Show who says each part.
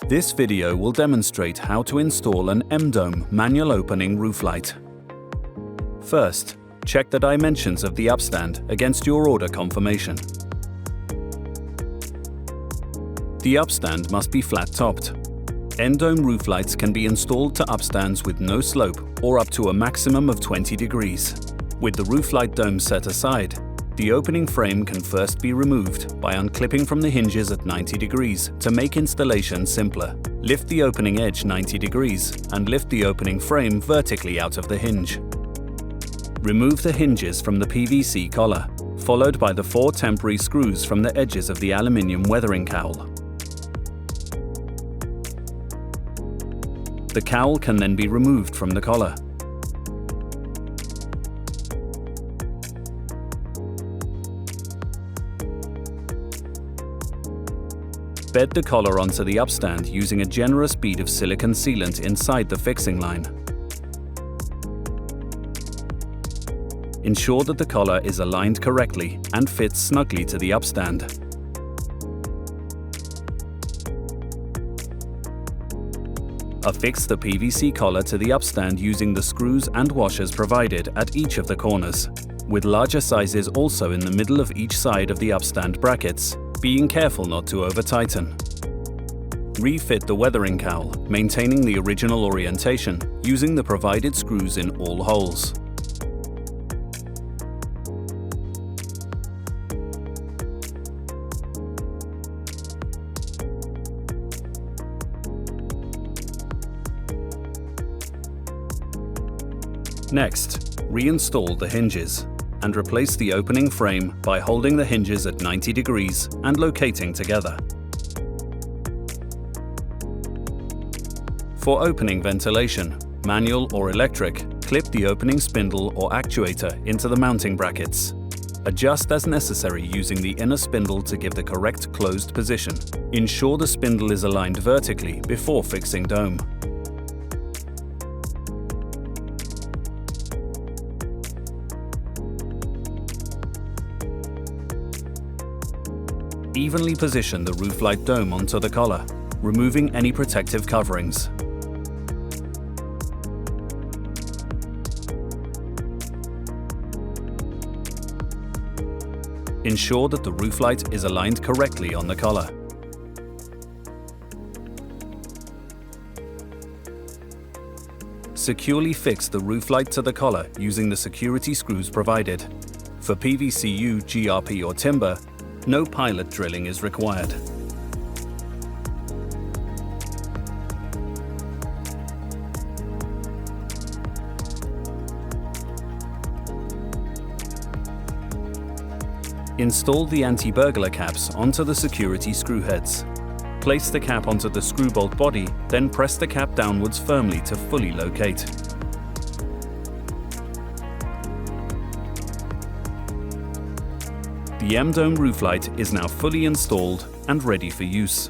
Speaker 1: This video will demonstrate how to install an em.dome manual opening roof light. First, check the dimensions of the upstand against your order confirmation. The upstand must be flat-topped. Em.dome roof lights can be installed to upstands with no slope or up to a maximum of 20 degrees. With the roof light dome set aside, the opening frame can first be removed by unclipping from the hinges at 90 degrees to make installation simpler. Lift the opening edge 90 degrees and lift the opening frame vertically out of the hinge. Remove the hinges from the PVC collar, followed by the 4 temporary screws from the edges of the aluminium weathering cowl. The cowl can then be removed from the collar. Bed the collar onto the upstand using a generous bead of silicone sealant inside the fixing line. Ensure that the collar is aligned correctly and fits snugly to the upstand. Affix the PVC collar to the upstand using the screws and washers provided at each of the corners, with larger sizes also in the middle of each side of the upstand brackets, being careful not to over-tighten. Refit the weathering cowl, maintaining the original orientation, using the provided screws in all holes. Next, reinstall the hinges and replace the opening frame by holding the hinges at 90 degrees and locating together. For opening ventilation, manual or electric, clip the opening spindle or actuator into the mounting brackets. Adjust as necessary using the inner spindle to give the correct closed position. Ensure the spindle is aligned vertically before fixing dome. Evenly position the roof light dome onto the collar, removing any protective coverings. Ensure that the roof light is aligned correctly on the collar. Securely fix the roof light to the collar using the security screws provided. For PVCU, GRP or timber, no pilot drilling is required. Install the anti-burglar caps onto the security screw heads. Place the cap onto the screw bolt body, then press the cap downwards firmly to fully locate. The em.dome roof light is now fully installed and ready for use.